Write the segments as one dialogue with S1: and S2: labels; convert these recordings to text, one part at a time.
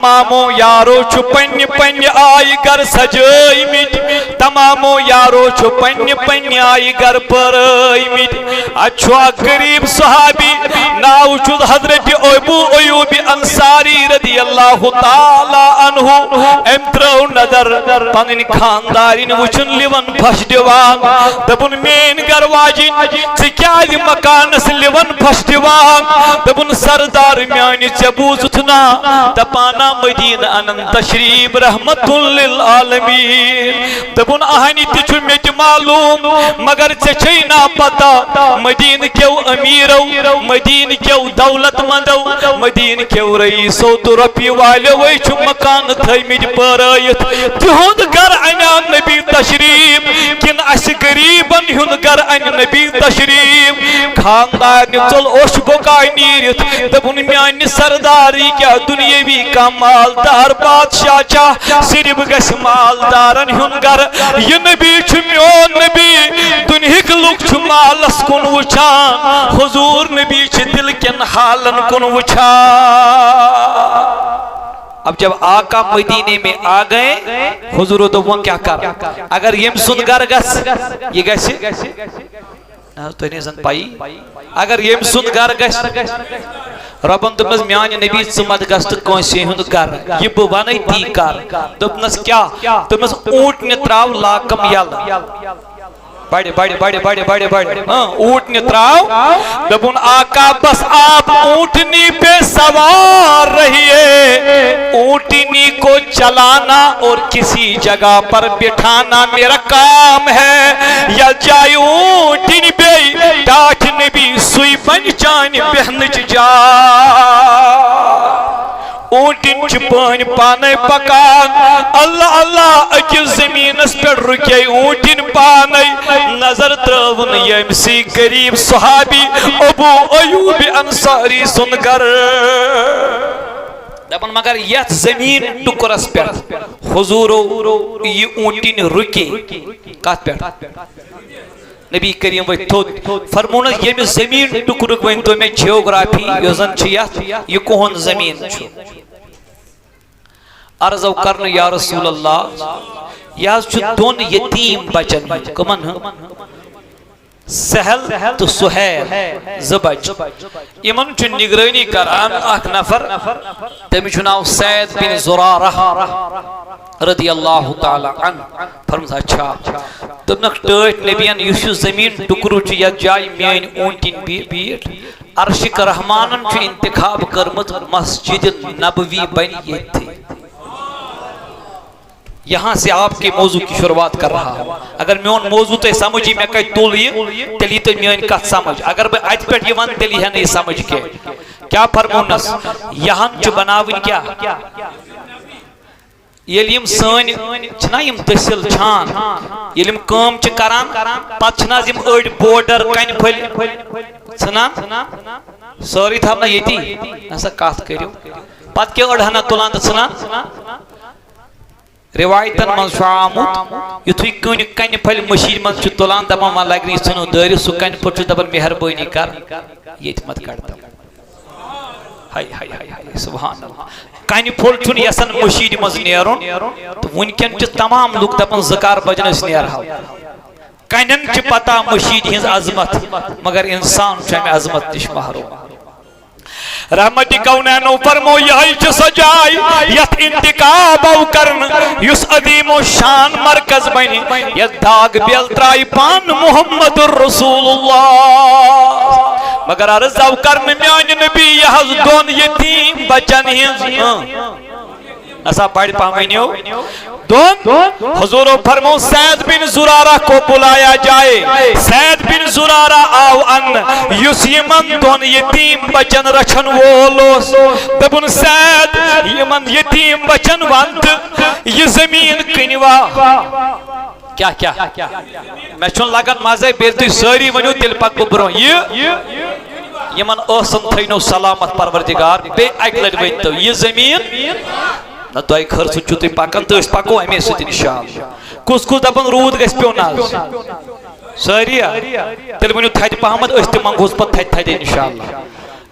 S1: تمامو یارو چھو پنی پنی آئی گر سجائی میٹ تمامو یارو چھو پنی پنی آئی گر پرائی میٹ اچھو غریب صحابی ناو چھو حضرت ابو ایوب انصاری رضی اللہ تعالی عنہ امترو نظر پنن خاندارین وچن لیون پھش دیوان دبن مین گر واجن چکیاد مکانس لیون پھش دیوان دبن سردار میانی چبوزتنا دپانا مدینہ انن تشریف رحمت للعالمین دبن آہنی تیچو میٹ معلوم مگر چچے نا پتا مدینہ کیو امیرو مدینہ کیو دولت مندو مدینہ کیو رئیسو تو رپی والے وی چھو مکان تھائی میٹ پرائیت تیہند گر انان نبی تشریف کن اس گریبن ہند گر ان نبی تشریف خاندار چل اوش بکائی نیرت دبن میانی سرداری کیا دنیاوی کا مالدار بادشاہ چاہ صرف گس مالدارن ہنگر یہ نبی چھ میون نبی دنہک لوگ چھ مالس کن وچان حضور نبی چھ دل کن حالن کن وچان اب جب آقا مدینے میں آ گئے حضور دوم کیا کر اگر یم سن گر گس یہ گس تو نہیں زن پائی اگر یم سن گر گس ربن دپنس میان نبی ثمت گست کنسی ہند گر یہ بہ ونی تی کر دپنس کیا دپنس اونٹ نتراو لاکم یل بڑے بڑے بڑے بڑے بڑے بڑے اونٹ نتراو دپن آقا بس آپ اونٹنی پہ سوار رہیے اونٹنی کو چلانا اور کسی جگہ پر بٹھانا میرا کام ہے یا جائے اونٹنی پہ ٹاٹ نبی سوئی بن چان بہنچ جا اونٹن چپان پانے پکان اللہ اللہ اکی زمین اس پر رکے اونٹن پانے نظر ترون یمسی غریب صحابی ابو ایوب انصاری سنگر دپن مگر یت زمین ٹکرس پر حضورو یہ اونٹن رکے کات پر نبی کریم وہ تھوت فرمونا یہ زمین ٹکرک وین تو میں جیوگرافی یوزن چیات یہ کون زمین چھو عرضو کرن یا رسول اللہ یا چھو دون یتیم بچن کمن سہل تو سہیل زبج یمن چھو نگرانی کران اک نفر تمی چھو ناو سید بن زرارہ رضی اللہ تعالی عنہ فرمتا اچھا دبنک ٹوٹ نبیان یوشو زمین ٹکرو چو یک جائی میان اونٹین بیٹ عرشک رحمانن چھو انتخاب کرمت مسجد نبوی بنی یہ تھی یہاں سے آپ کے موضوع کی شروعات کر رہا ہوں اگر میون موضوع تو سمجھی میں کہی تولیے تلی تو میون کت سمجھ اگر میں آج پیٹ یہ ون تلی ہے نہیں سمجھ کے کیا فرمونس یہاں جو بناوین کیا یلیم سن چھنا یم دسل چھان یلیم کام چھ کران پت چھنا یم اڑ بورڈر کن پھل چھنا سوری تھا یتی ایسا کات کریو پت کے اڑ ہنا تلان چھنا روایتن من شو آمود یتھوی کن کن پھل مشیر من چھ تلان دپان من لگنی سنو داری سو کن پھل چھ دپان مہربانی کر یت مت کڑتا ہائی ہائی ہائی ہائی سبحان اللہ کن پھل چھن یسن مشیر من نیرون تو ونکن چھ تمام لوگ دپان زکار بجنس نیرہو کنن چھ پتا مشیر ہنز عظمت مگر انسان چھ ہمیں عظمت نش محروم رحمتی کونینو فرمو یہی چھ سجائی یت انتقاب او کرن یس عظیم و شان مرکز بنی یت داغ بیلترائی پان محمد الرسول اللہ مگر عرض او کرن میان نبی یحض دون یتیم بچن ہنز ایسا پڑھ پامینیو دون حضورو فرمو سید بن زرارہ کو بلایا جائے سید بن زرارہ آو ان یس یمن دون یتیم بچن رچن وولوس دبن سید یمن یتیم بچن وانت یہ زمین کنوا کیا کیا میں چھن لگن مازے بیرتی ساری ونیو دل پاک ببرون یمن اوسم تھینو سلامت پروردگار بے اکلڈ وینتو یہ زمین نہ تو ایک خرچ چوتی پاکن تو اس پاکو ہمیں ستی انشاءاللہ کس کس دپن رود گس پیو ناز ساریا تیل ونیو تھاید پاہمد اس تی منگوز پت تھاید انشاءاللہ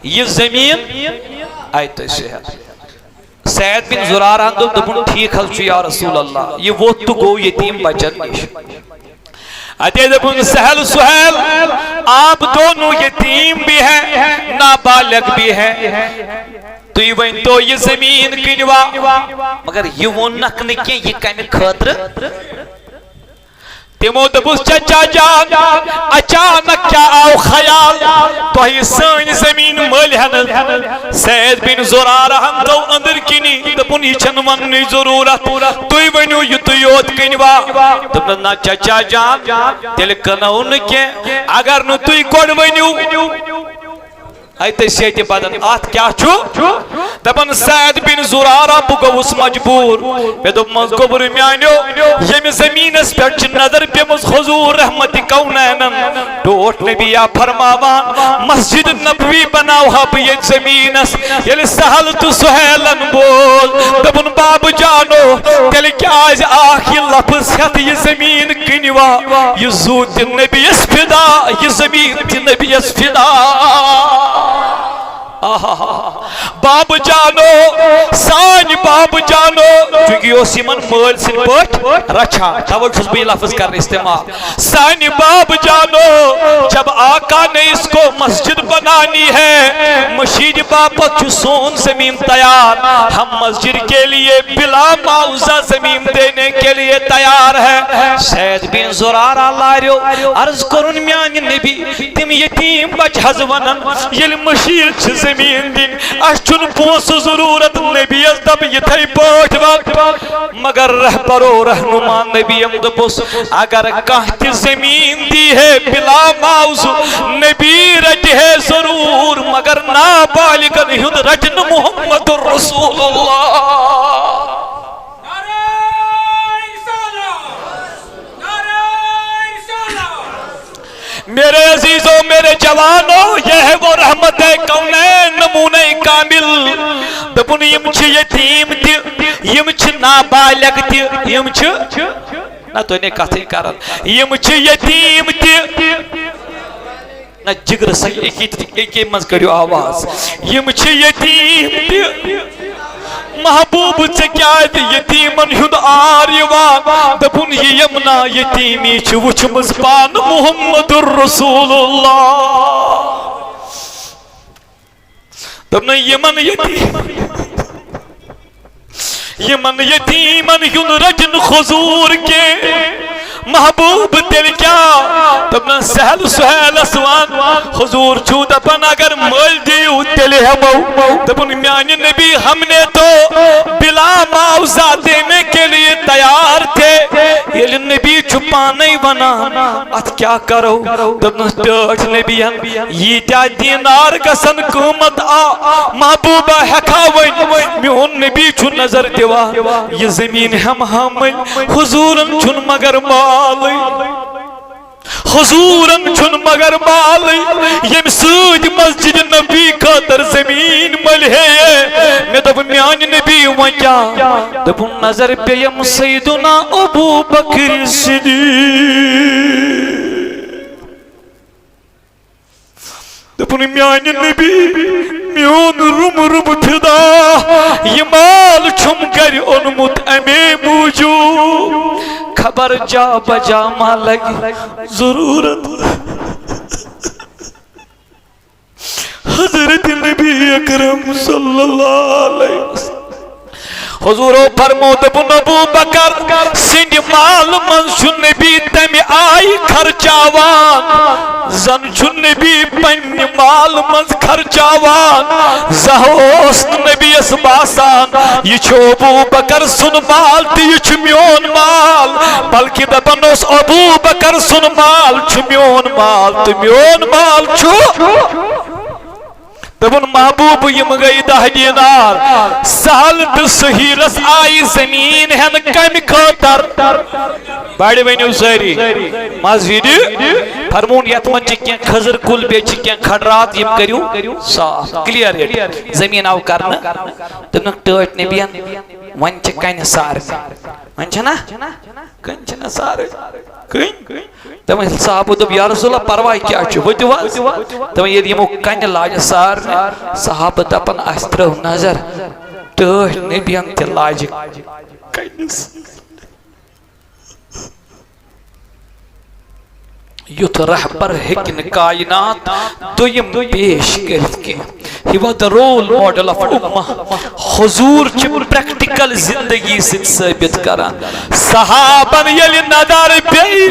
S1: یہ زمین آیت تو اسے ہے سعید بن زرارہ دپن ٹھیک حظ یا رسول اللہ یہ ووت تو گو یتیم بچن نش اتے دپن سہل سہیل آپ دونوں یتیم بھی ہیں نابالغ بھی ہیں تُوی ون تو یہ زمین کنوا مگر یہ ونک نہ یہ کمہ خاطر تمو دپس چچا جان اچانک کیا آو خیال تھی سن زمین مل ہن سعید بن زرارہ تو اندر کنی دپن یہ چھن ون ضرورت تھی ونو یہ تو یوت کنوا دپن نا چچا جان تیل کنو نہ اگر نو تھی گوڑ ونو ایتے سیتی بدن آت کیا چھو دپن سعید بن زرارہ بہ گوس مجبور مے دوپ مز گوبر میانیو یم زمین اس پہ نظر پیمز حضور رحمت کونینن ٹوٹ نبیا فرماوان مسجد نبوی بناو ہا بہ یہ زمین اس یل سہل تو سہیلن بول دپن باب جانو تیل کیا از آخی لفظ ہت یہ زمین کنوا یہ زود نبی اس فدا یہ زمین نبی اس فدا باب جانو سان باب جانو چونکہ اس یمن مل سن پٹ رچھا توڑ چھس بہ لفظ کر استعمال سان باب جانو جب آقا نے اس کو مسجد بنانی ہے مشید باپت چھ سون زمین تیار ہم مسجد کے لیے بلا معاوضہ زمین دینے کے لیے تیار ہے سعید بن زرارہ لاریو عرض کرن میان نبی تم یتیم بچ حض ونن یل مشید چھ زمین دن اس چن پوس ضرورت نبی اس دب یتھائی پوٹ وقت مگر رہبرو رہنما نبی ام دپس اگر کہتی زمین دی ہے بلا معاوضہ نبی رج ہے ضرور مگر نابالغن ہند رجن محمد رسول اللہ میرے عزیزوں میرے جوانوں یہ ہے وہ رحمت کونین نمونہ کامل دپن یم چھ یتیم تہ یم چھ نابالغ تہ یم چھ نہ تو نے کتھے کرن یم چھ یتیم تہ نہ جگر سکی ایک مز کڑیو آواز یم چھ یتیم تہ محبوب سے کیا یتیمن ہند آر یوان دپن یہ یمنا یتیمی چھ وچھ مزبان محمد الرسول اللہ دپن یمن یتیمن ہند رجن حضور کے محبوب دل کیا دپن سہل سہیل اسوان حضور چھو دپن اگر مل دیو دل ہمو دپن میان نبی ہم نے تو بلا معاوضہ دینے کے لیے تیار تھے یہ نبی چھپانے ونا ات کیا کرو دپن ٹوٹ نبی یہ تیا دینار گسن قومت آ محبوبہ ہکا ون میون نبی چھو نظر دیوا یہ زمین ہم حامل حضورن چھن مگر مال حضورن چھن مگر مال یم سود مسجد نبی خاطر زمین مل ہے میں دب میان نبی وکیا دپن نظر پیم سیدنا ابو بکر صدیق دپن میان نبی میون رم رم پھدا یہ مال چھم گر انمت امی موجود خبر جا بجا ماں لگی ضرورت حضرت نبی اکرم صلی اللہ علیہ وسلم حضورو فرمو دپن ابو بکر سند مال من چھن نبی تمی آئی خرچاوان زن چھن نبی پنی مال من خرچاوان زہوست نبی اس باسان یہ چھو ابو بکر سن مال تی یہ چھو میون مال بلکہ دپن اس ابو بکر سن مال چھو میون مال تی میون مال چھو دپن محبوب یم گئی 10 دینار سہل تو سہیرس آئی زمین ہن کم خاطر بڑی ونیو ساری مزید فرمون یت من چھ کین خضر کل بے چھ کین کھڑرات یم کریو صاف کلیئر زمین آو کرنا دپن ٹوٹ نبیان ون چھ کن سار ون چھ نا کن چھ نا سار کن تمہیں صحابہ دب یا رسول اللہ پروائی کیا چھو وہ دیواز تمہیں یہ دیمو کن لاج سار صحابہ دپن استرو نظر ٹٲٹھۍ نبیَن تہِ لاجہِ کَنہِ یُتھ رہبر ہیٚکہِ نہٕ کائنات دوٚیِم پیش کٔرِتھ کینٛہہ. He was the role model of Ummah. حضور چھِ پریکٹیکل زندگی سۭتۍ ثٲبت کران. صحابن ییٚلہِ نظر پیٚیہِ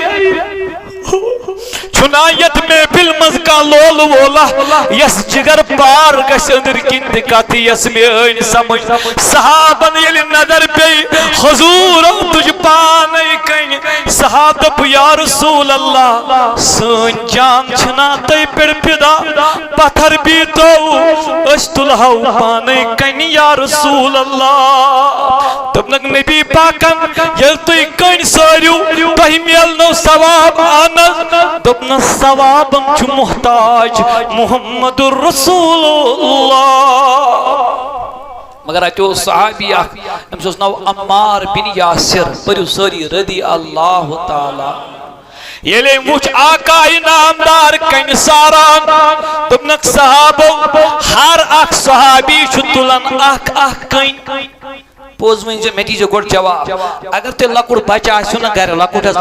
S1: چھُنایت محفل منٛز کانٛہہ لول وولا یس جگر پار گژھِ أنٛدٕرۍ کِنۍ تہِ کتھ یس مےٚ أنۍ سمجھ. صحابن ییٚلہِ نظر پیٚیہِ حضوٗر تُجہِ پانے کنہِ. صحاب دوٚپ یا رسول اللہ سٲنۍ جان چھِنا تۄہہِ پٮ۪ٹھ فِدا پتھر بیٖتو أسۍ تُلہو پانے کنہِ یا رسول اللہ. دوٚپنکھ نبی پاکن ییٚلہِ تُہۍ کٔنۍ سٲرِو تۄہہِ میلنو ثواب. اہن حظ. دوٚپنس ثوابن چھُ محتاج محمد رسول اللہ. مگر اتہِ اوس صحابی اکھ أمِس اوس ناو عمار بن یاسر. پٔرِو سٲری رضی اللہ تعالیٰ. ییٚلہِ أمۍ وُچھ آقا انعامدار کنہِ ساران دوٚپنکھ صحابو ہر اکھ صحابی چھُ تُلان اکھ اکھ کٔنۍ. پوٚز ؤنۍ زِ مےٚ دیٖزیو گۄڈٕ جواب. اگر تۄہہِ لۄکُٹ بچہٕ آسیو نا گرِ لۄکُٹ حظ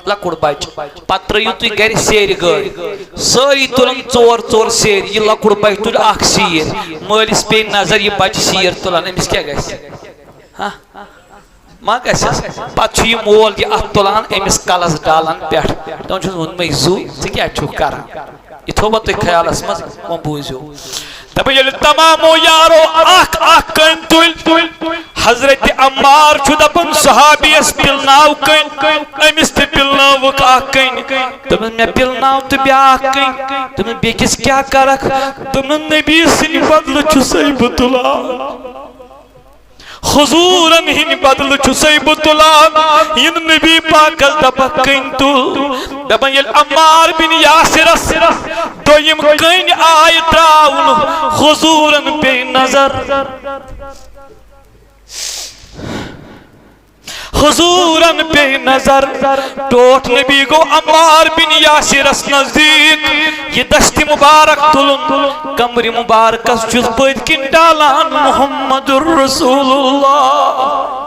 S1: لۄکُٹ بچہٕ پتہٕ ترٲیِو تُہۍ گرِ سیرِ گٲڑۍ سٲری تُلان ژور ژور سیرِ. یہِ لۄکُٹ بچہٕ تُلہِ اکھ سیٖر. مٲلِس پیٚیہِ نظر یہِ بچہٕ سیٖر تُلان أمِس کیٛاہ گژھِ ما گژھٮ۪س. پتہٕ چھُ یہِ مول یہِ اَتھ تُلان أمِس کلس ڈالان پٮ۪ٹھ. تِمن چھُس ووٚنمُے زُو ژٕ کیٛاہ چھُکھ کران. یہِ تھوٚوا تُہۍ خیالس منٛز. وۄنۍ بوٗزِو. دپان ییٚلہِ تمامو یارو اکھ اکھ کٔنۍ تُلۍ حضرت عمار چھُ دپان صحابیس پِلناو کٔنۍ. أمِس تہِ پِلنٲوٕکھ اکھ کٔنۍ. دوٚپُن مےٚ پِلناو تہٕ بیٛاکھ کٔنۍ. دوٚپُن بیٚکِس کیٛاہ کرکھ. دوٚپُن نبی سٕنٛدِ بدلہٕ چھُسَے بہٕ تُلان. حضوٗرن ہٕنٛدِ بدلہٕ چھُسَے بہٕ تُلان. یِنہٕ نبی پاکس دپکھ کٔنۍ تُل. دپان ییٚلہِ عمار بن یاسرس دوٚیِم کٔنۍ آیہِ تراونہٕ حضوٗرن پیٚیہِ نظر. حضوٗرن پیٚیہِ نظر. ٹوٹھ نبی گوٚو عمار بن یاسرس نزدیٖک. یہِ دستہِ مُبارک تُلُن کمرِ مُبارکس چھُس پٔتۍ کِنۍ ڈالان محمد رسول اللہ.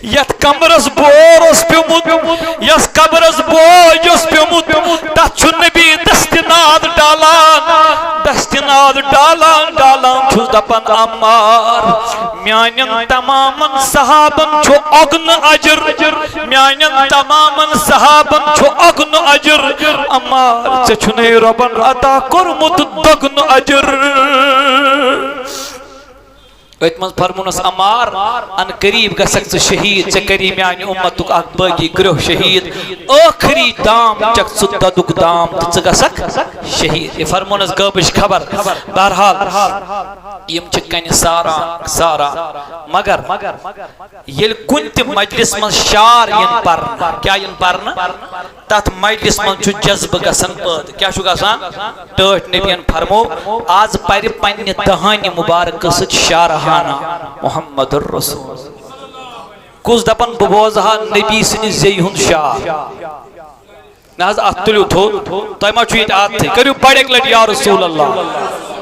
S1: یتھ کمرس بور اوس پیوٚمُت یس قبرس بوج اوس پیوٚمُت تتھ چھُ نبی دستہِ ناد ڈالان. دستہِ ناد ڈالان ڈالان چھُس دپان عمار میانٮ۪ن تمامن صحابن چھُ اوٚگنہٕ اجر. میانٮ۪ن تمامن صحابن چھُ اوٚگنہٕ اجر. عمار ژےٚ چھُنَے رۄبن عطا کوٚرمُت دوٚگنہٕ اجر. أتھۍ منٛز فرمونس عمار ان قریب گژھکھ ژٕ شہیٖد. ژےٚ کری میانہِ اُمتُک اکھ بٲقی گرٛوہ شہیٖد. ٲخری دام چکھ ژٕ دۄدُک دام تہٕ ژٕ گژھکھ شہیٖد. یہِ فرمونس غٲبٕچ خبر. بہرحال یِم چھِ کنہِ ساران مگر ییٚلہِ کُنہِ تہِ مجلس منٛز شعر یِن پرنہٕ. کیٛاہ یِن پرنہٕ. تتھ مجلس منٛز چھُ جذبہٕ گژھان پٲدٕ. کیٛاہ چھُ گژھان. ٹٲٹھۍ نبیَن فرمو آز پرِ پننہِ دہانہِ مُبارکہٕ سۭتۍ شارحانہ محمد الرسول. کُس دپان بہٕ بوزہا نبی سٕنٛدِ زیٚیہِ ہُنٛد شعر. نہ حظ اتھ تُلِو تھوٚد. تۄہہِ ما چھُو ییٚتہِ عادتھٕے. کٔرِو بڑِ اکہِ لٹہِ یا رسول اللہ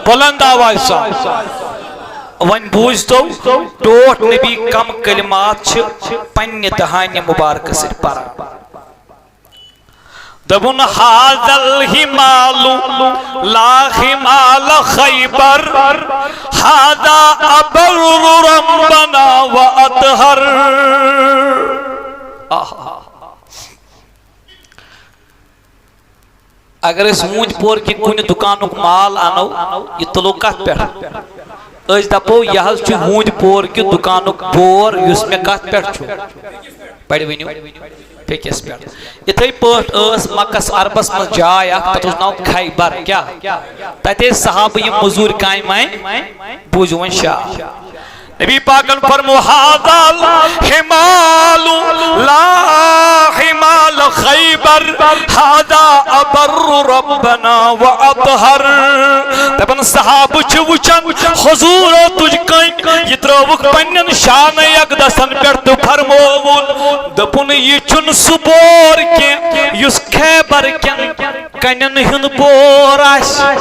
S1: بُلند آوازِ سان. وۄنۍ بوٗزتو ٹوٹھ نبی کم کلمات چھِ پننہِ دہانہِ مُبارکہٕ سۭتۍ پران. دبن هذا الهمال لا همال خيبر هذا أبر ربنا وأطهر. اگر اس مونج پور کی کُنہِ دُکانُک مال انو یہ تُلو کتھ پٮ۪ٹھ. أسۍ دپو یہِ حظ چھُ ہوٗنۍ پور کہِ دُکانُک بور یُس مےٚ کتھ پٮ۪ٹھ چھُ. بڑِ ؤنِو پھیٚکِس پٮ۪ٹھ. یِتھَے پٲٹھۍ ٲس مکس عربس منٛز جاے اکھ تتھ اوس ناو خیبر. کیٛاہ تتہِ ٲسۍ صحابہٕ یِم مٔزوٗرۍ کامہِ وامہِ. بوٗزِو وۄنۍ شعر. نبی پاکن فرمو هذا الحمال لا حمال خیبر هذا ابر ربنا واطهر. دپان صحابہ چھِ وٕچھان حضوٗرو تُج کٔنۍ. یہِ ترٲوُکھ پننٮ۪ن شانَے اقدسن پٮ۪ٹھ تہٕ فرمووُن دوٚپُن یہِ چھُنہٕ سُہ بور کینٛہہ یُس خیبر کٮ۪ن کَنٮ۪ن ہُنٛد بور آسہِ.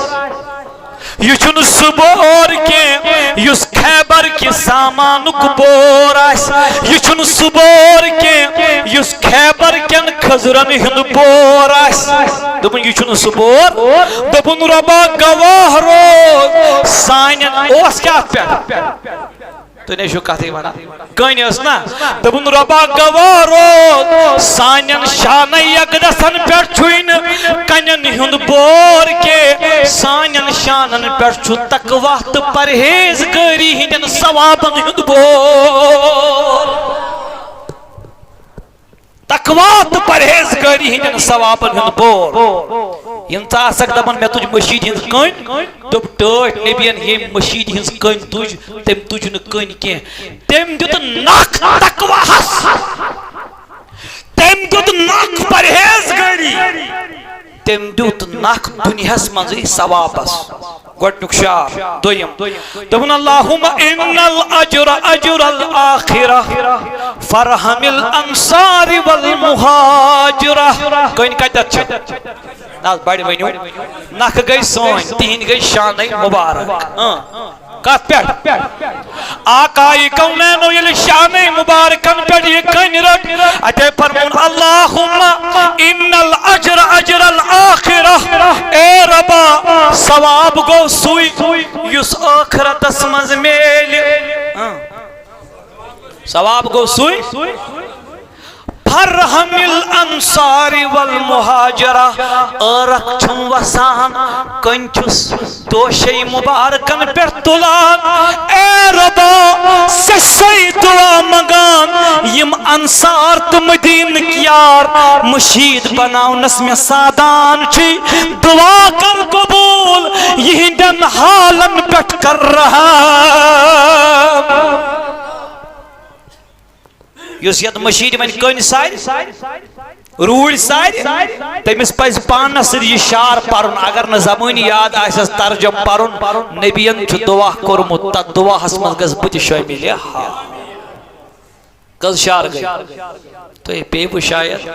S1: یہِ چھُنہٕ سُہ بور کینٛہہ یس خیبر کی سامانک بور آس یہ چھن سہ بور کی یس خیبر کین خضرن ہند بور آس دپن یہ چھن سہ بور دپن ربا گواہ روز سانین اوس کیا پہ تو نے شو کہتے وانا کہیں اس نا دپن ربا گواہ روز سانین شان یقدسن پر چھوین کنن ہند بور کے سانین شانن پر چھو تقوی تو پرہیزگاری ہندن ثوابن ہند بور تقوی تو پرہیزگاری ہندن ثوابن ہند بور انتا سک دپن میں تجھ مشید ہنز کن دپ ٹوٹ نبیین یہ مشید ہنز کن تجھ تم تجھ نہ کن کی تم دیت ناک تقوی حس تم دیت ناک پرہیزگاری تم دیت ناک دنیاس منزی ثوابس گوڑنک شعر دویم دپن اللہم ان الاجر اجر الاخرہ فرحم الانصار والمہاجرہ کن کتت چھ ناز بڑی ونیو نخ گئی سوین تہند گئی شان مبارک کت پہ آقائی کونینو یل شان مبارکن پہ یہ کن رٹ اتے فرمون اللہم ان الاجر اجر الاخرہ اے ربا ثواب گو سوئی یس آخرت اسمز میل ثواب گو سوئی فرحم الانصار والمہاجرہ ارق چھن وسان کنچس دوشی مبارکن پر تلان اے ربا سسی دعا مگان یم انصار تو مدین کیار مشید بناو نسم سادان چی دعا کر قبول یہ دن حالن پٹ کر رہا یس یت مشید من کن ساری روڑ ساری تمس پز پانس یہ شعر پرن اگر نہ زبانی یاد آسس ترجم پرن نبیین چھ دعا کورمت تت دعا ہس من گز بت شامل کز شعر گئی تو یہ پیو شاید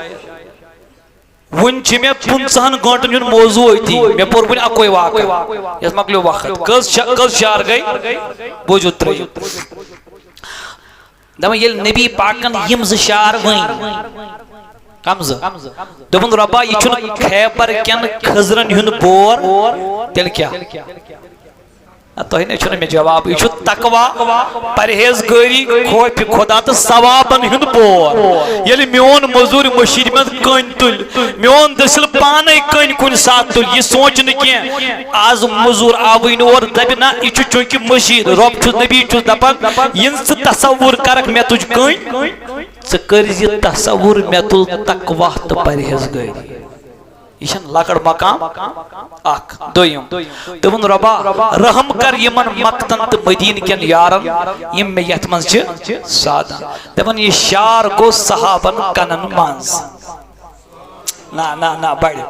S1: ون چھ میں 50 گھنٹن ہن موضوع تھی میں پور ون اکوئی واقع یس مکلیو وقت کز شعر گئی بوجو تری دم یل نبی پاکن یمز شعر وین کمز دپن ربا یہ چھن خیبر کین خضرن ہند بور تیل کیا تو ہی چھن میں جواب یہ چھ تقوی پرہیزگاری خوف خدا تو ثوابن ہند بور یل میون مزور مشید میں کن تل میون دسل پانے کن کن ساتھ تل یہ سوچ نہ کی آز مزور آوین اور دبنا یہ چھ چونکہ مشید رب چھ نبی چھ دپن ین تصور کرک میں تجھ کن ثکرز تصور میں تل تقوی تو پرہیزگاری یہ لکڑ مقام اخ دویم دپن ربا رحم کر یمن مقتن تو مدین کین یارن یم میں یت منز چھ سادان دپن یہ شعر گو صحابن کنن منز نا بڑی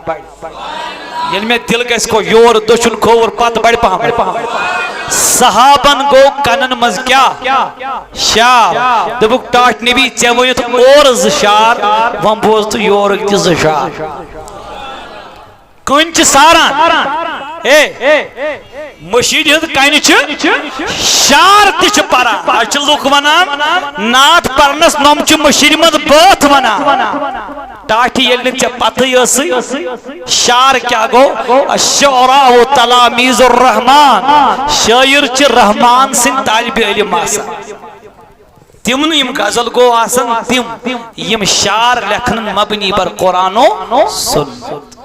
S1: یل میں دل گس کو یور دشن کھور پت بڑی پہم صحابن گو کنن مز کیا شعر دپک ٹاٹ نبی ژے ونت اور ز شعر ون بوز تو یورک تہ ز شعر کنچ ساران مشید ہند کن شعر تہ پران لوک ونان نعت پرنس نم مشید مز بات ونان ٹاٹھی یل نہ پتہ یسی شعر کیا گو الشعراء تلامیذ الرحمن شاعر چھ رحمان سن طالب علم آسان تم یم غزل گو آسان تم یم شعر لکھن مبنی بر قرآن و سنت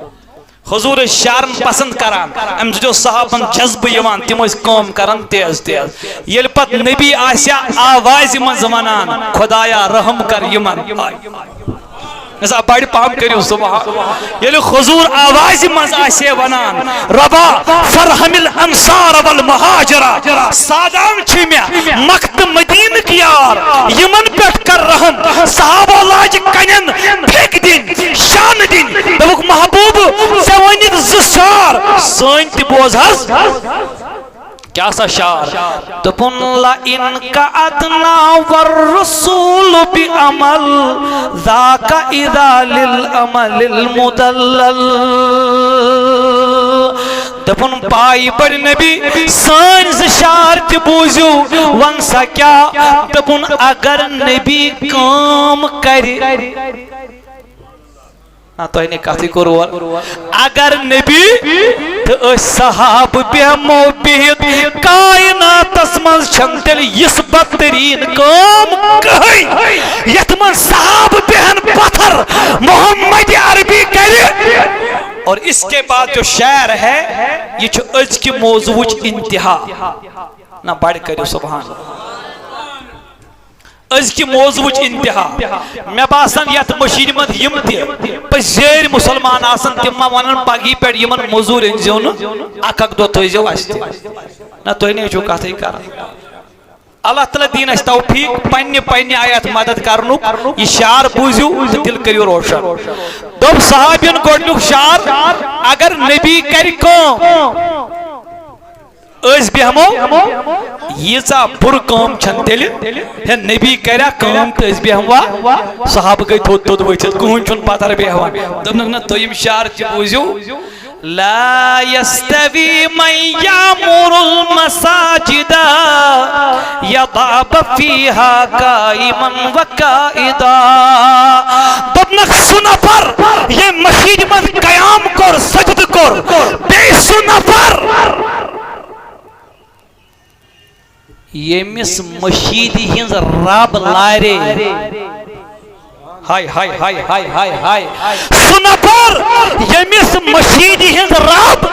S1: حضور شعر پسند کران ام جو صحابن جذب یوان تم اس کام کران تیز تیز یل پت نبی آسیا آواز من زمانان خدایا رحم کر یمن نسا بڑی پام کریو سبحان یل حضور آواز من آسیا ونان ربا فرحم الانصار والمہاجرہ سادان چھمیا مقت مدین کیار یمن پیٹ کر رحم صحابہ لاج کنن پھیک دن شان دن دبک محبوب سوانید زشار سوین تی بوز حس کیا سا شعر دپن لئن کعدنا والرسول بعمل ذاک اذا للعمل المدلل دپن پائی بڑ نبی سان زشار تی بوزیو ون سا کیا دپن اگر نبی کام کری تو نے کہتی کرور اگر نبی تو صحاب بہمو بہت کائنات اسمن چھنتل یس بدترین کام کہی یتمن صحاب بہن پتھر محمد عربی کری اور اس کے بعد جو شعر ہے یہ جو اج کی موضوع انتہا نہ بڑھ کری سبحان از کی موضوع انتہا میں باسن یت مشیر مند یم تہ پزیر مسلمان آسن تم ونن پگی پہ یمن موضوع انزیو نا اک دہ تھزو اس نہ تھی نیچو کتھے کر اللہ تعالیٰ دین اس توفیق پنہ آیت مدد کرنک یہ شعر بوزیو دل کریو روشن دب صحابین گوڈنیک شعر اگر نبی کر کام اس بہمو ییژا بُر کام چھن تیلہِ ہے نبی کریا کام تو اس بہموا صحابہ گئی تھوٚد ؤتھِتھ کٕہٕنۍ چھُنہٕ پتھر بیہوان دوٚپنکھ نہ دوٚیِم شعر تہِ بوٗزِو لا يستوي من يعمر المساجد يضعف فيها قائما وقائدا دوٚپنکھ سُہ نفر ییٚمۍ مسجد منٛز قیام کوٚر سجدٕ کوٚر بیٚیہِ سُہ نفر یمس مشید ہنز رب لارے ہائے ہائے ہائے ہائے ہائے ہائے سنفر یمس مشید ہنز رب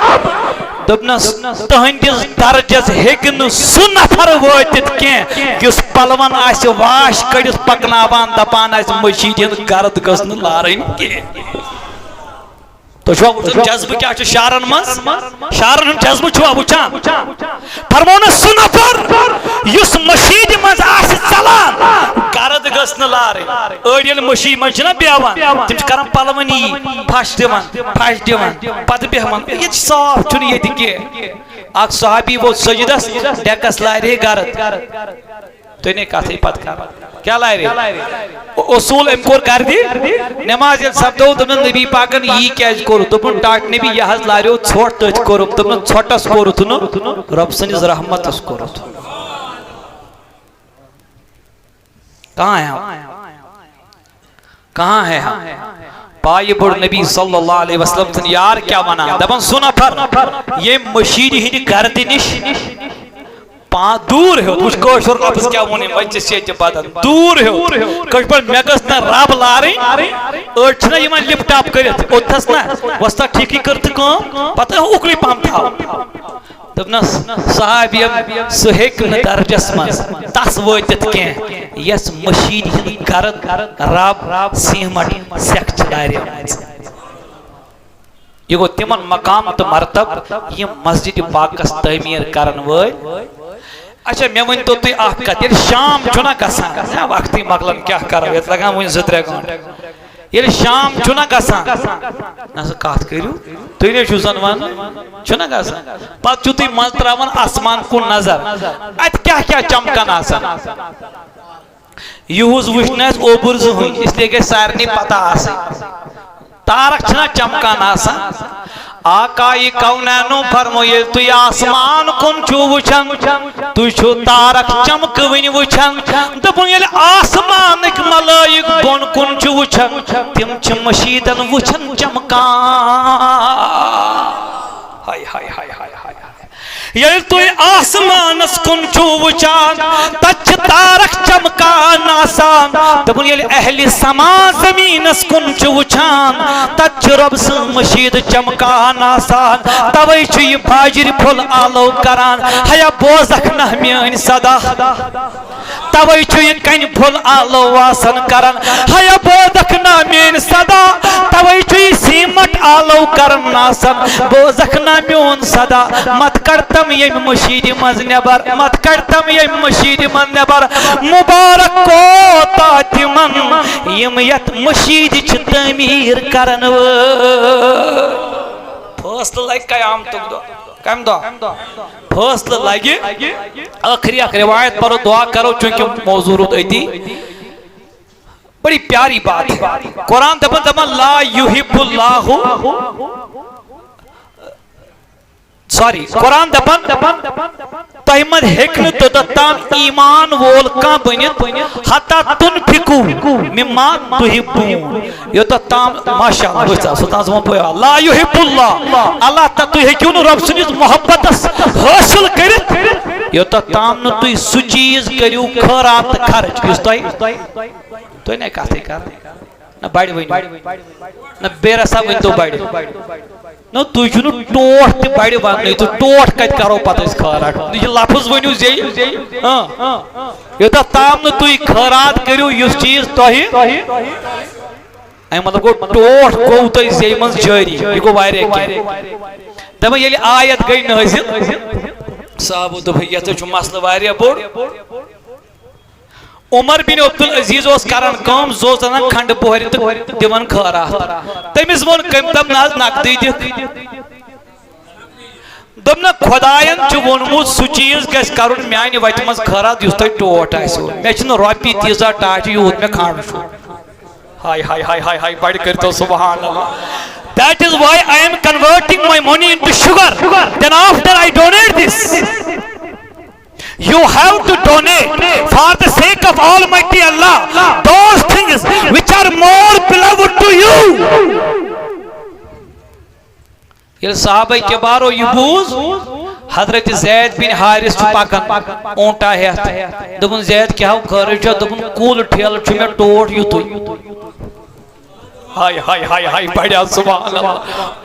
S1: دپنس تہندس درجس ہیکہ نہ سہ نفر واتت کی یس پلون آسہ واش کڑس پکناوان دپان آسہ مشید ہند گرد گژھ نہ لارن کی تو چھو جذبہ کیا چھو شعرن من شعرن ہم جذبہ چھو وچان فرمونا سہ نفر یس مشید من آسہ ژلان گرد گژھ نہ لارن أڑۍ ییٚلہِ مشید من چھِ نا بیہوان تم چھِ کران پلون یی پھش دِوان پتہٕ بیہوان ییٚتہِ صاف چھُنہٕ ییٚتہِ کینٛہہ اکھ صحابی ووت سجدس ڈیکس لارے گرد تھی نے کتھے پتہ کر کیا لارے اصول ام کور کر دی نماز یل سپدو دپن نبی پاکن یہ کیاز کور دپن ٹاٹ نبی یہ حض لاریو ژھوٹ تٔتھۍ کوٚرُکھ دپن ژھوٹس کوٚرُتھ نہٕ رب سٕنٛدِس رحمتس کوٚرُتھ کہاں ہے کہاں ہے پائی بڑ نبی صلی اللہ علیہ وسلم تن یار کیا ونا دپن سُہ نفر یہ مشید ہند گرد نش دور ہو تجھ کشر لفظ کیا ونی مجلس یہ بدن دور ہو کش پر مے گژھ نہ رب لارن أڑۍ چھنا یمن لپ ٹاپ کرت اوتھس نہ وستا ٹھیکی کرت کام پتہ اکری پام تھاو دپنس صحابی سہ ہیک نہ درجس مز تس واتت کی یس مشید ہند گرد رب سیمٹ سیکھ چارے یہ گو تمن مقام تو مرتب یہ مسجد پاکس تعمیر کرن وٲلۍ اچھا میں ون تو تھی اخ کت یل شام چھنا گژھان وقتی مکلن کیا کرو یت لگان ون 2-3 گھنٹے یل شام چھنا گژھان نہ کت کریو تھی نے چھو زن ون چھنا گژھان پتہ چھو تھی مز تراون آسمان کن نظر ات کیا چمکان آسان یہوز وچھنس اوبر زہن اس لیے کہ سارنی پتہ آسان تارک چھنا چمکان آسان آقای کونینو فرمو یل تو آسمان کن چھو وچھن تو چھو تارک چمک ون وچھن دپن یل آسمانک ملائک بون کن چھو وچھن تم چھ مشیدن وچھن چمکان ہائے ہائے ہائے ہائے یل تو آسمانس کن چھو وچھان تچ تارک چمکان آسان دپن یل اہل سما زمینس کن چھو وچھان تچ رب سن مشید چمکان آسان توئی چھو یہ باجر پھل آلو کران ہیا بوزک نہ میان صدا توئی چھو یہ کن پھل آلو آسن کران ہیا بوزک نہ میان صدا توئی چھو یہ سیمٹ آلو کرن آسن بوزک نہ میان صدا مت کرتم یم مشید مز نبر مت کرتم یم مشید من نبر مبارک کو تاتمن یم یت مشید چھ تعمیر کرن فاصل لگ قیام تک دو کم دو فاصل لگی آخری روایت پڑھو دعا کرو چونکہ موضوع رت ایتی بڑی پیاری بات ہے قرآن دپن لا یحب اللہ سوری قرآن دپان تۄہہِ منٛز ہیٚکہِ نہٕ توٚتتھ تام ایمان وول کانٛہہ بٔنِتھ حتیٰ تُنفِقوٗ مِمّا تُحِبُّونَ یوٚتتھ تام ماشاء اللہ وٕچھ سلطان صٲبن پوٚیا لا یُحِبُّ اللہ اللہ تعالیٰ تُہۍ ہیٚکِو نہٕ رۄب سٕنٛدِس محبتس حٲصِل کٔرِتھ یوٚتتھ تام نہٕ تُہۍ سُہ چیٖز کٔرِو خٲرات تہٕ خرٕچ یُس تۄہہِ نہ کتھٕے کرٕنۍ نہ بڑِ ؤنِو نہ بے رسا ؤنۍتو بڑِ نہ تُہۍ چھُو نہٕ ٹوٹھ تہِ بڑِ وننٕے تہٕ ٹوٹھ کتہِ کرو پتہٕ أسۍ خٲرات یہِ لفظ ؤنِو زیٚیہِ یوٚتتھ تام نہٕ تُہۍ خٲرات کٔرِو یُس چیٖز تۄہہِ اَمہِ مطلب گوٚو ٹوٹھ گوٚو تۄہہِ زیٚیہِ منٛز جٲری یہِ گوٚو واریاہ کینٛہہ دپان ییٚلہِ آیت گٔے نٲزِل صحابو دوٚپ یتھ چھُ مسلہٕ واریاہ بوٚڑ عمر بن عبدالعزیز اوس کران کٲم سُہ اوس انان کھنڈٕ پوہرِ تہٕ دِوان خٲرات تٔمِس ووٚن کٔمۍ دپ نہ حظ نقدٕے دِکھ دوٚپ نہ خۄداین چھُ ووٚنمُت سُہ چیٖز گژھِ کرُن میانہِ وتہِ منٛز خٲرات یُس تۄہہِ ٹوٹھ آسِوٕ مےٚ چھِنہٕ رۄپیہِ تیٖژاہ ٹاٹہِ یوٗت مےٚ کھنڈ چھُ ہاے ہاے ہاے ہاے ہاے بڑِ کٔرۍتو سبحان اللہ That is why I am converting my money into sugar. Then after I donate this, you have to donate for the sake of Almighty Allah those things which are more beloved to you. Yel sahabai kibaro ye booz Hazrat Zaid bin Haris chu pakan onta heth dopun Zaid kya kharaj dopun kul thel chu me tot yutu ہائے ہائے ہائے ہائے بڑیا سبحان اللہ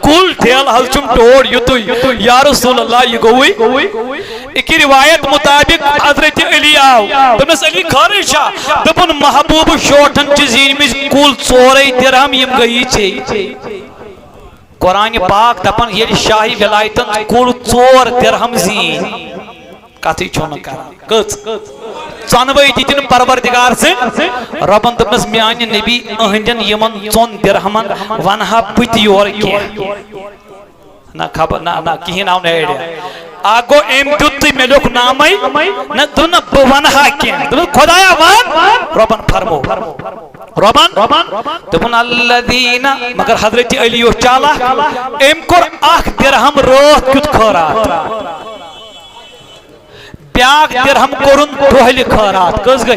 S1: کل ٹھیل حل چھم ٹوڑ یتوی یا رسول اللہ یہ گوئی ایک روایت مطابق حضرت علی آو دمس علی خارج شاہ دپن محبوب شوٹن چیزین میں کل ژوری درہم یم گئی چھے قرآن پاک دپن یہ شاہی ولایتن کل ژور درہم زین کتھی چھونا کران کچ ژۄنوٕے دِتِن پروردگار سٕنٛدۍ رۄبن دوٚپنس میانہِ نبی أہنٛدٮ۪ن یِمن ژۄن درہمن ونہا بہٕ تہِ یورٕ کینٛہہ نہ خبر نہ کِہیٖنۍ آو نہٕ ایڈیا اکھ گوٚو أمۍ دیُت تہٕ مےٚ لیوٚکھ نامے نہ دوٚپ نہ بہٕ ونہا کینٛہہ دوٚپُن خۄدایا ون رۄبن فرمو رۄبن دوٚپُن الذیٖنَ مگر حضرت علی اوس چالاک أمۍ کوٚر اکھ درہم رٲتھ کیُتھ خٲرات بیاکھ درہم کورُن دۄہلہِ خٲرات کٔژ گٔے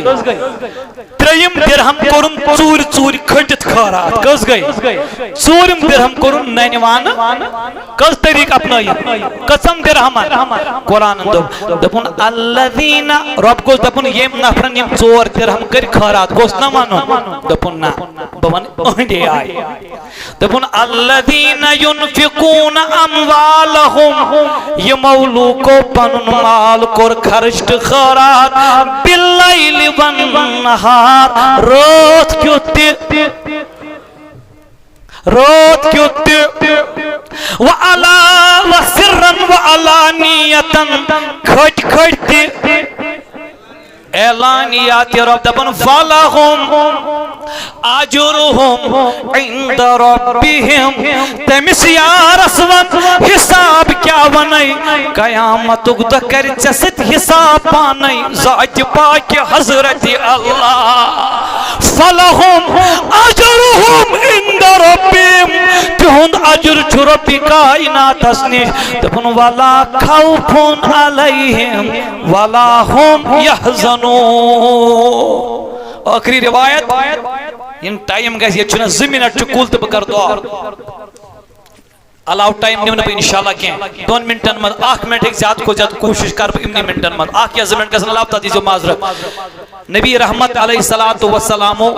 S1: ترٛیٚیِم درہم کورُن ژوٗرِ ژوٗرِ کھٔٹِتھ خٲرات کٔژ گٔے ژوٗرِم درہم کورُن ننہِ وانہٕ کٔژ طریٖقہٕ اپنٲیِتھ کٔژن درہمن قرآنن دوٚپُن الذیٖنَ رۄب گوٚژھ دپُن ییٚمۍ نفرن یِم ژور درہم کٔرۍ خٲرات گوٚژھ نہ ونُن دوٚپُن نہ بہٕ ونہٕ أہنٛدے آیہِ دوٚپُن الذیٖنَ یُنفِقوٗنَ اموالہم یِمو لوٗکو پنُن مال کوٚر خرچ تہٕ خٲرات باللیل والنہار رات کیُتھ تہِ وسرن وعلانیتن کھٔٹۍ کھٔٹۍ تہِ اعلانیات رب دپن فلہم اجرہم عند ربہم تٔمِس یارس ون حساب کیاہ ونے قیامتُک دۄہ کرِ ژےٚ سۭتۍ حساب پانے ذاتہِ پاکہِ حضرت اللہ فلہم اجرہم عند ربہم تِہُنٛد اجر چھُ رۄبِ کائناتس نِش دپن ولا خوف علیہم ولا ہم یحزنون آخری روایت ان ٹائم گژھِ ییٚتہِ چھُنہ 2 منٹ چھُ کُل تہٕ بہٕ کرٕ دعا علاوٕ ٹایم نِمہٕ نہٕ بہٕ انشاءاللہ کینٛہہ 2 منٹن منٛز 1 منٹ ہیٚکہِ زیادٕ کھۄتہٕ زیادٕ کوٗشِش کرٕ بہٕ یِمنٕے منٹن منٛز 1 یا 2 منٹ گژھن علاوٕ تتھ دیٖزیو معذرت نبی رحمت علیہ الصلوۃ والسلامو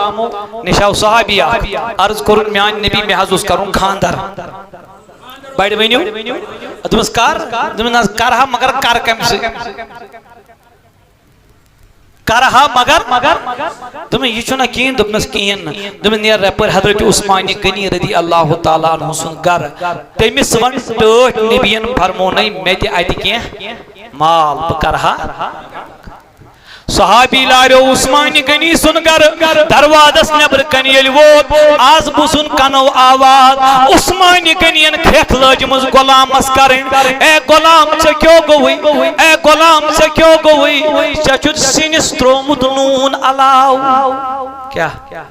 S1: نِش آو صحابی اکھ عرض کوٚرُن میانہِ نبی مےٚ حظ اوس کرُن خاندر بڑِ ؤنِو دوٚپمَس کر دوٚپُن حظ کرہا مگر کر کمہِ سۭتۍ کرہا مگر دوٚپمَس یہِ چھُنہ کِہیٖنۍ دوٚپمَس کِہیٖنۍ نہٕ دوٚپمَس نیر رپٲرۍ حضرت عثمانِ غنی رضی اللہ تعالیٰ عنہ سُنٛد گرٕ تٔمِس وَن ٹٲٹھۍ نبیَن فرمونَے مےٚ دِ اَتہِ کینٛہہ مال بہٕ کرہا صحابی لاریو عثمانِ غنی سُنٛد گرٕ دروازس نیبرٕ کنہِ ییٚلہِ ووت آز بوٗزُن کنو آواز عثمانِ غنیَن کھٮ۪کھ لٲجمٕژ غلامس کرٕنۍ اے غلام ژےٚ کیٛاہ گوٚوُے اے غلام ژےٚ کیٛاہ گوٚوُے ژےٚ چھُتھ سِنِس تروومُت نوٗن علاو کیٛاہ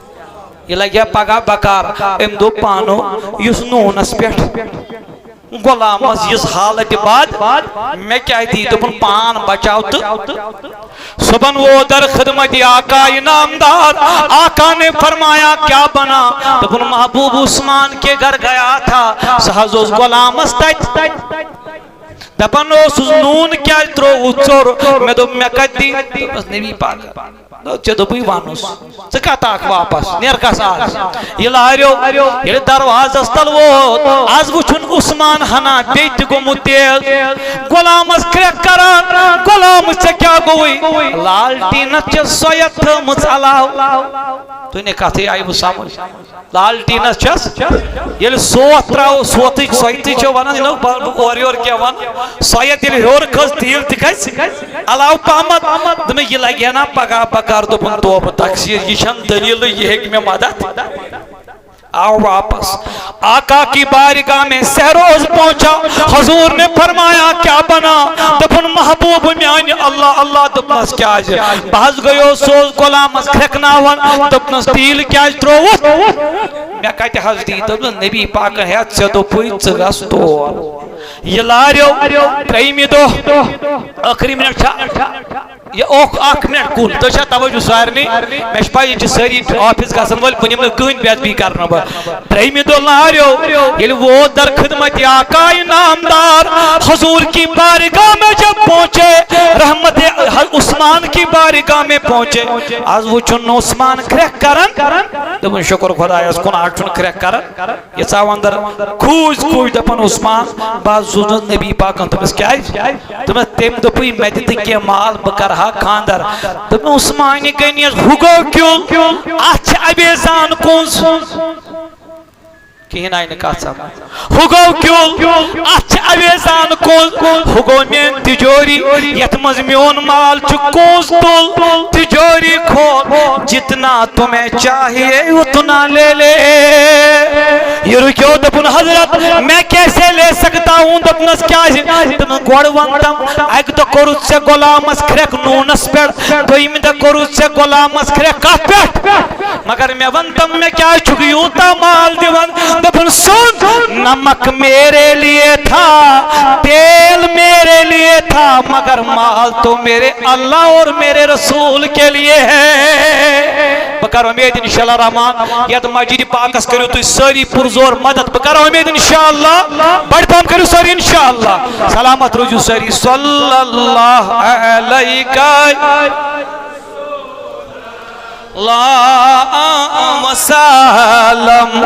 S1: یہِ لگہِ ہا پگاہ بکار أمۍ دوٚپ پانو یُس نوٗنس پٮ۪ٹھ غلام اس حالت بعد میں کیا دی دپن پان بچاو تو صبح وہ در خدمت آقا انعامدار آقا نے فرمایا کیا بنا دپن محبوب عثمان کے گھر گیا تھا سہز اس غلام استت دپن اس نون کیا ترو ژور میں دو میں کدی بس نبی پاک چه دپی وانوس ژٕ کتاک واپس نیر کس آز یہ لاریو یہ دروازس تل ووت آز وچھن عثمان ہنا بیت گومت تیز غلامس کریک کران غلام ژے کیا گوئی لالٹینس چھ سویت تھٲمٕژ علاو تُہۍ نے کتھٕے آیہِ بہٕ سمجھ لالٹینس چھس ییٚلہِ سوت تراو سوتٕچ سویتٕے چھِ ونان یہِ نہٕ اورٕ یور کینٛہہ ون سویت ییٚلہِ ہیوٚر کھٔژ تیٖل تہِ کھژِ علاو پہمت دوٚپمَے یہِ لگہِ ہا نا پگاہ بکار دوٚپُن توبہٕ تقسیر یہ چھن دلیل یہ ہے کہ میں مدد آؤ واپس آقا کی بارگاہ میں سہروز پہنچا حضور نے فرمایا کیا بنا دپن محبوب میانی اللہ اللہ دپنس کیا جے بہز گئیو سوز غلامس کھرکناون دپنس تیل کیا تروت میں کہتے حض دی دپنس نبی پاک ہے سے دپوئی ژگس تور یہ لاریو تریمی دو آخری منٹ چھا یہ اخ منٹ کل تو چھا توجہ سارنی میں پائی یہ ساری آفس گژھن وول بنیم کہین بے ادبی کرنا بہ تریمی دو لاریو ییٚلہِ وہ در خدمت آقا انعامدار حضور کی بارگاہ میں جب پہنچے رحمت عثمان کی بارگاہ میں پہنچے آج وہ چن عثمان کریک کرن دپن شکر خدایس کن آج چن کریک کرن یہ ژاو اندر کھوج دپن عثمان باز زوزن نبی پاکن تمس کیا تمس تم دپوی میں دت کی مال بکرہا خاندر دپن عثمان گنیس ہوگو کیوں اچھ ابیزان کونس کہیں آئی نکاح صاحب ہوگو کیوں اچھ اویزان کونس ہوگو مین تجوری یتمز میون مال چکونس تل تجوری کھول جتنا تمہیں چاہیے اتنا لے لے یہ رکیو دپن حضرت میں کیسے لے سکتا ہوں دپنس کیا دپن گوڑ وندم ایک دو کورت سے غلامس کھرک نونس پیڑ دویم دو کورت سے غلامس کھرک کت پیڑ مگر میں وندم میں کیا چھگیوتا مال دیون دپن سن نمک میرے لیے تھا تیل میرے لیے تھا مگر مال تو میرے اللہ اور میرے رسول کے لیے ہے بکر امید انشاءاللہ رحمان یا تو مجید پاکس کرو تو ساری پرزور مدد بکر امید انشاءاللہ بڑھ پام کرو ساری انشاءاللہ سلامت رجو ساری صلی اللہ علیہ اللہم سلام